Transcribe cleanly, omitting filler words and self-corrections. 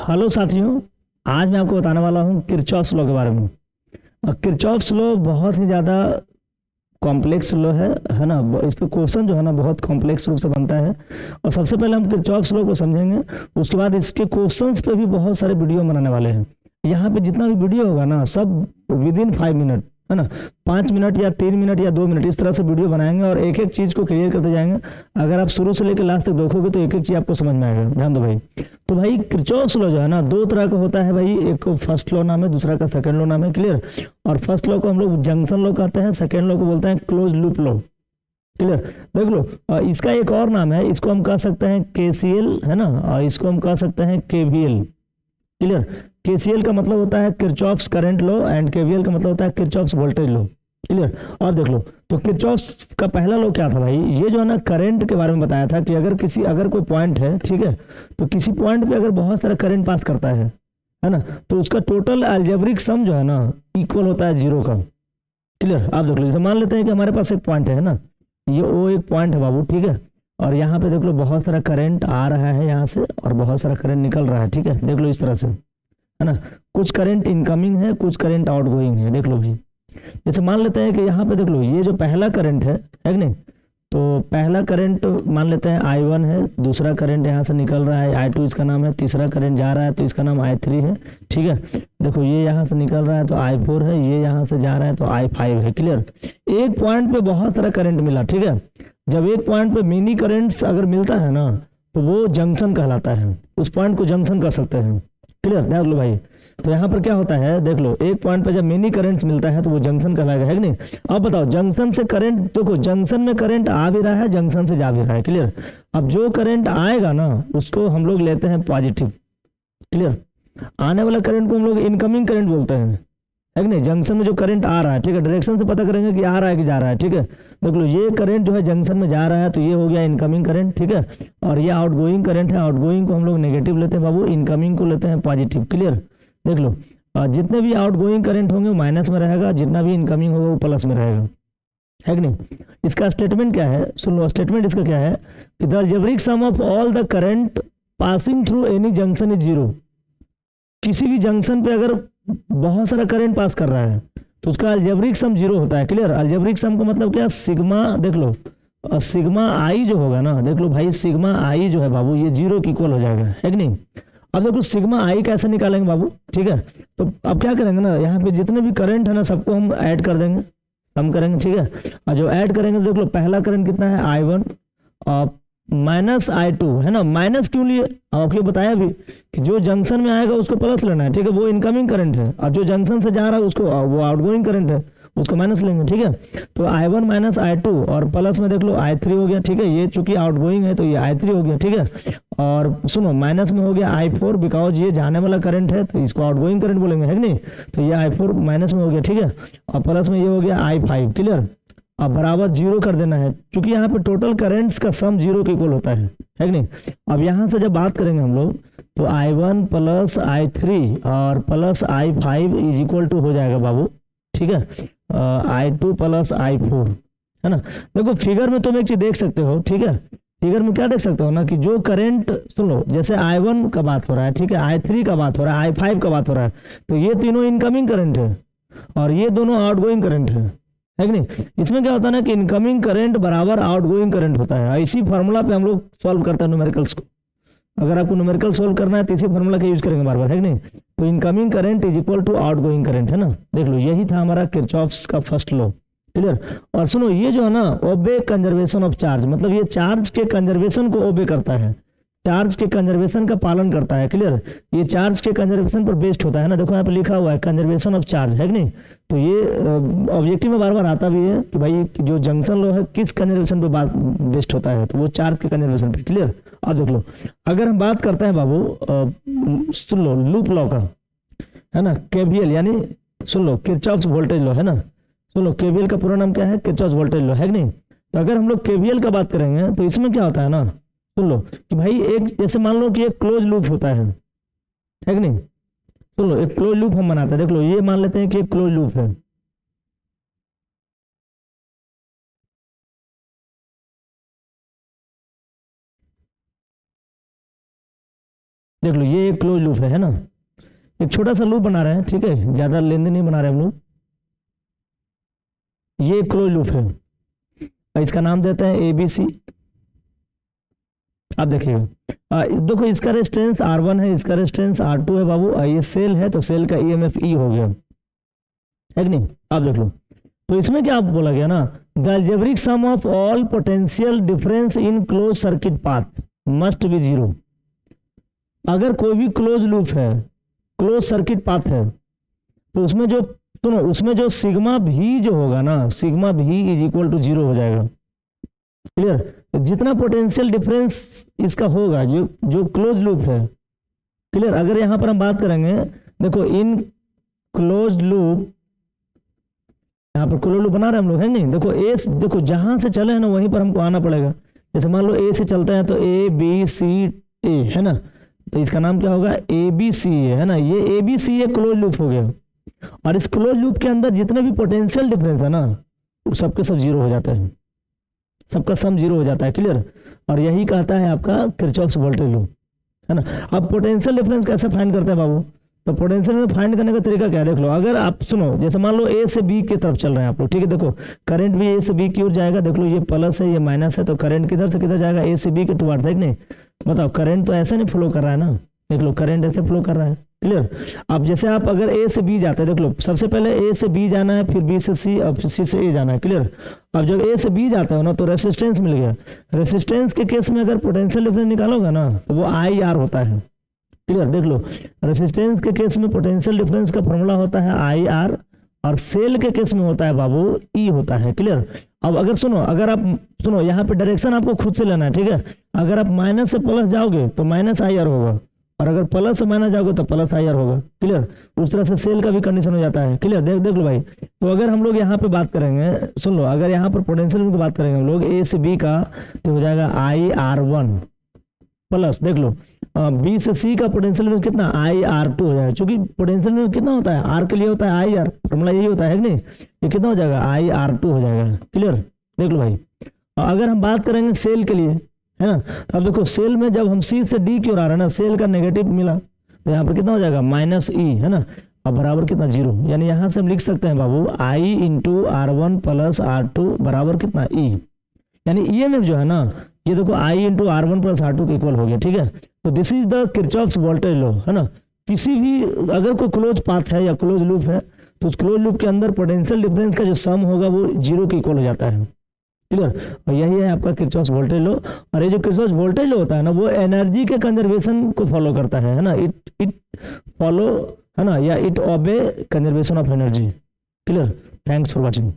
Hello साथियों, आज मैं आपको बताने वाला हूँ किरचॉफ्स लॉ के बारे में। किरचॉफ्स लॉ बहुत ही ज़्यादा कॉम्प्लेक्स लॉ है ना। इस पे क्वेश्चन जो है ना बहुत कॉम्प्लेक्स रूप से बनता है। और सबसे पहले हम किरचॉफ्स लॉ को समझेंगे, उसके बाद इसके क्वेश्चंस पे भी बहुत सारे वीडियो बनाने वाले हैं। यहाँ पे जितना भी वीडियो होगा ना सब विद इन 5 मिनट, है ना। 5 मिनट या 3 मिनट या 2 मिनट इस तरह से वीडियो बनाएंगे और एक एक चीज़ को क्लियर करते जाएंगे। अगर आप शुरू से लेकर लास्ट तक देखोगे तो एक एक चीज़ आपको समझ में आएगा। ध्यान दो भाई। तो भाई किरचॉफ्स लॉ जो है ना दो तरह का होता है भाई, एक को फर्स्ट लॉ नाम है, दूसरा का सेकंड लॉ नाम है। क्लियर। और फर्स्ट लॉ को हम लोग जंक्शन लॉ कहते हैं, सेकंड लॉ को बोलते हैं क्लोज लूप लॉ। क्लियर। देख लो, इसका एक और नाम है, इसको हम कह सकते हैं केसीएल, है ना, और इसको हम कह सकते हैं केवीएल। क्लियर। केसीएल का मतलब होता है Kirchhoff's current law and KVL का मतलब होता है किरचॉफ्स वोल्टेज लॉ। क्लियर। और देख लो, तो किरचॉफ्स का पहला लॉ क्या था भाई, ये जो है ना करंट के बारे में बताया था कि अगर कोई पॉइंट है, ठीक है, तो किसी पॉइंट पे अगर बहुत सारा करंट पास करता है ना, तो उसका टोटल अलजेब्रिक सम जो है ना इक्वल होता है 0 का। क्लियर। आप देख लो, जैसे मान लेते हैं कि हमारे पास एक पॉइंट है ना, ये वो एक पॉइंट है बाबू, ठीक है। और यहाँ पे देख लो बहुत सारा करंट आ रहा है यहाँ से और बहुत सारा करंट निकल रहा है, ठीक है। देख लो इस तरह से, है ना। कुछ करंट इनकमिंग है, कुछ करंट आउटगोइंग है। देख लो भाई, जैसे मान लेते हैं कि यहाँ पे देख लो ये जो पहला करंट है कि नहीं, तो पहला करंट मान लेते हैं I1 है, दूसरा करंट यहाँ से निकल रहा है I2 इसका नाम है, तीसरा करंट जा रहा है तो इसका नाम I3 है, ठीक है। देखो ये यहाँ से निकल रहा है तो I4 है, ये यहाँ से जा रहा है तो I5 है। क्लियर। एक पॉइंट पे बहुत सारा करंट मिला, ठीक है। जब एक पॉइंट पे मिनी करंट अगर मिलता है ना तो वो जंक्शन कहलाता है, उस पॉइंट को जंक्शन कर सकते हैं। क्लियर। देख लो भाई, तो यहाँ पर क्या होता है, देख लो एक पॉइंट पे जब मिनी करंट मिलता है तो वो जंक्शन कहलाएगा, है कि नहीं। अब बताओ, जंक्शन से करंट, देखो जंक्शन में करंट आ भी रहा है, जंक्शन से जा भी रहा है। क्लियर। अब जो करंट आएगा ना उसको हम लोग लेते हैं पॉजिटिव। क्लियर। आने वाला करंट को हम लोग इनकमिंग करंट बोलते हैं, है कि नहीं। जंक्शन में जो करंट आ रहा है, ठीक है, डायरेक्शन से पता करेंगे कि आ रहा है कि जा रहा है, ठीक है। देख लो ये करंट जो है जंक्शन में जा रहा है तो ये हो गया इनकमिंग करंट, ठीक है। और ये आउटगोइंग करंट है, आउटगोइंग को हम लोग नेगेटिव लेते हैं बाबू, इनकमिंग को लेते हैं पॉजिटिव। क्लियर। देख लो, जितने भी आउटगोइंग करंट होंगे वो माइनस में रहेगा, जितना भी इनकमिंग होगा वो प्लस में रहेगा, है कि नहीं। इसका स्टेटमेंट क्या है, सुन लो, स्टेटमेंट इसका क्या है कि the algebraic sum of all the current passing through any junction is 0। किसी भी जंक्शन पे अगर बहुत सारा करंट पास कर रहा है तो उसका अलजेब्रिक सम 0 होता है। क्लियर। अलजेब्रिक सम का मतलब क्या, सिग्मा, देख लो सिग्मा आई जो होगा ना, देख लो भाई सिग्मा आई जो है बाबू ये 0 की इक्वल हो जाएगा, है कि नहीं। अब देखो सिग्मा आई कैसे निकालेंगे बाबू, ठीक है। तो अब क्या करेंगे ना, यहाँ पे जितने भी करंट है ना सबको हम ऐड कर देंगे, सम करेंगे, ठीक है। और जो ऐड करेंगे तो देख लो पहला करंट कितना है I1 और माइनस I2, है ना। माइनस क्यों लिए, आपको बताया भी कि जो जंक्शन में आएगा उसको प्लस लेना है, ठीक है, वो इनकमिंग करंट है। और जो जंक्शन से जा रहा है उसको वो आउटगोइंग करंट है, उसको माइनस लेंगे, ठीक है। तो I1 माइनस I2 और प्लस में देख लो I3 हो गया, ठीक है। ये चूंकि आउटगोइंग है तो ये I3 हो गया, ठीक है। और सुनो माइनस में हो गया I4, बिकॉज ये जाने वाला करंट है तो इसको आउटगोइंग करंट बोलेंगे, है कि नहीं। तो ये I4 माइनस में हो गया, ठीक है। और प्लस में ये हो गया I5। क्लियर। अब बराबर 0 कर देना है, क्योंकि यहाँ पे टोटल करेंट्स का सम 0 के इक्वल होता है कि नहीं। अब यहाँ से जब बात करेंगे हम लोग तो I1 प्लस I3 और plus I5 is equal to हो जाएगा बाबू, ठीक है, I2 प्लस I4, है ना। देखो फिगर में तुम एक चीज देख सकते हो, ठीक है। फिगर में क्या देख सकते हो ना कि जो करंट, सुन लो, जैसे I1 का बात हो रहा है, ठीक है, I3 का बात हो रहा है, I5 का बात हो रहा है, तो ये तीनों इनकमिंग करंट है और ये दोनों आउटगोइंग करंट है कि नहीं। इसमें क्या होता है ना कि इनकमिंग करंट बराबर आउटगोइंग करंट होता है। इसी फार्मूला पे हम लोग सॉल्व करते हैं न्यूमेरिकल्स को। अगर आपको न्यूमेरिकल सॉल्व करना है तो इसी फार्मूला का यूज करेंगे बार बार, है कि नहीं। तो incoming current is equal to outgoing current, है ना। देख लो यही था हमारा किरचॉफ्स का फर्स्ट लॉ। क्लियर। और सुनो ये जो है ना ओबे कंजर्वेशन ऑफ चार्ज, मतलब ये चार्ज के कंजर्वेशन को ओबे करता है, चार्ज के कंजर्वेशन का पालन करता है। क्लियर। ये चार्ज के कंजर्वेशन पर बेस्ड होता है ना, देखो यहाँ पे लिखा हुआ है कंजर्वेशन ऑफ चार्ज, है कि नहीं। तो ये ऑब्जेक्टिव में बार बार आता भी है कि भाई जो जंक्शन लॉ है किस कंजर्वेशन पे बेस्ड होता है, तो वो चार्ज के कंजर्वेशन पे। क्लियर। अब देख लो, अगर हम बात करते हैं बाबू सुन लो लूप लॉ का, है ना, केवीएल यानी सुन लो किरचॉफ्स वोल्टेज लॉ, है ना। सुन लो केवीएल का पूरा नाम क्या है, किरचॉफ्स वोल्टेज लॉ, है कि नहीं। तो अगर हम लोग केवीएल का बात करेंगे तो इसमें क्या होता है ना, सुन लो कि भाई एक जैसे मान लो कि एक क्लोज लूप होता है कि नहीं। सुन लो एक क्लोज लूप हम बनाते हैं, देख लो ये मान लेते हैं कि एक क्लोज लूप है, देख लो ये एक क्लोज लूप है ना, एक छोटा सा लूप बना रहे हैं, ठीक है, ज्यादा लेंदी नहीं बना रहे हम लोग। ये एक क्लोज लूप है, इसका नाम देते हैं ABC। आप देखिएगा देखो इसका रेजिस्टेंस R1 है, इसका रेजिस्टेंस R2 है बाबू, ये सेल है तो सेल का EMF E हो गया, है कि नहीं। आप देख लो, तो इसमें क्या बोला गया ना, the algebraic sum of all potential difference in close circuit path must be zero. अगर कोई भी क्लोज लूप है, क्लोज सर्किट पाथ है, तो उसमें जो सुनो उसमें जो सिग्मा भी जो होगा ना, सिग्मा भी इज इक्वल टू जीरो हो जाएगा। क्लियर। जितना पोटेंशियल डिफरेंस इसका होगा जो क्लोज लूप है, क्लियर। अगर यहां पर हम बात करेंगे, देखो इन क्लोज लूप, यहाँ पर क्लोज लूप बना रहे हैं हम लोग, है नहीं। देखो ए, देखो जहां से चले हैं ना वहीं पर हमको आना पड़ेगा। जैसे मान लो ए से चलते हैं तो ABCA है ना, तो इसका नाम क्या होगा ABCA, है ना। ये ABCA क्लोज लूप हो गया, और इस क्लोज लूप के अंदर जितने भी पोटेंशियल डिफरेंस है ना, सबके सब जीरो हो जाता है, सबका सम जीरो हो जाता है। क्लियर। और यही कहता है आपका किरचॉफ्स वोल्टेज लॉ, है ना। अब पोटेंशियल डिफरेंस कैसे फाइंड करते हैं बाबू, तो पोटेंशियल में फाइंड करने का तरीका क्या है, देख लो। अगर आप सुनो, जैसे मान लो A से B की तरफ चल रहे हैं आप लोग, ठीक है। देखो करंट भी A से B की ओर जाएगा, देख लो ये प्लस है ये माइनस है, तो करंट किधर से किधर जाएगा, A से B के टुवर्ड्स, है कि नहीं। बताओ करंट तो ऐसे नहीं फ्लो कर रहा है ना, देख लो करंट ऐसे फ्लो कर रहा है। क्लियर। अब जैसे आप अगर A से B जाते हैं, देख लो सबसे पहले A से B जाना है, फिर B से C, अब C से A जाना है। क्लियर। अब जब A से B जाता है ना तो रेसिस्टेंस मिल गया। रेसिस्टेंस के केस में अगर पोटेंशियल डिफरेंस निकालोगे ना तो वो IR होता है। क्लियर। देख लो रेसिस्टेंस के केस में पोटेंशियल डिफरेंस का फॉर्मूला होता है IR, और सेल के केस में होता है बाबू E होता है। क्लियर। अब अगर सुनो, अगर आप सुनो यहाँ पे डायरेक्शन आपको खुद से लेना है, ठीक है। अगर आप माइनस से प्लस जाओगे तो माइनस IR होगा, और अगर प्लस से माइनस जाओगे तो प्लस IR होगा। क्लियर। उस तरह से सेल का भी कंडीशन हो जाता है। क्लियर। देख लो भाई, तो अगर हम लोग यहाँ पे बात करेंगे, सुन लो, अगर यहाँ पर पोटेंशियल की बात करेंगे हम लोग A से B का, तो हो जाएगा IR1 प्लस, देख लो B से C का पोटेंशियल कितना IR2 हो जाएगा। क्योंकि पोटेंशियल कितना होता है, R के लिए होता है IR, फॉर्मूला यही होता है कि नहीं। ये कितना हो जाएगा IR2 हो जाएगा। क्लियर। देख लो भाई, अगर हम बात करेंगे सेल के लिए, है ना, तो अब देखो सेल में जब हम C से D की ओर आ रहे हैं ना, सेल का नेगेटिव मिला, तो यहाँ पर कितना हो जाएगा -E, है ना। अब बराबर कितना जीरो, यानी यहाँ से हम लिख सकते हैं बाबू I into R1 plus R2 बराबर कितना E, यानी EMF जो है ना, ये देखो I into R1 plus R2 के इक्वल हो गया। ठीक है। तो this is the Kirchhoff's voltage law, है ना। किसी भी अगर कोई क्लोज पाथ है या क्लोज लूप है, तो उस क्लोज लूप के अंदर पोटेंशियल डिफरेंस का जो सम होगा वो जीरो के इक्वल हो जाता है। क्लियर। और यही है आपका किरचॉफ्स वोल्टेज लॉ। और ये जो किरचॉफ्स वोल्टेज लॉ होता है ना, वो एनर्जी के कंजर्वेशन को फॉलो करता है ना। इट फॉलो, है ना, या it obey conservation of energy. Clear. Thanks for watching.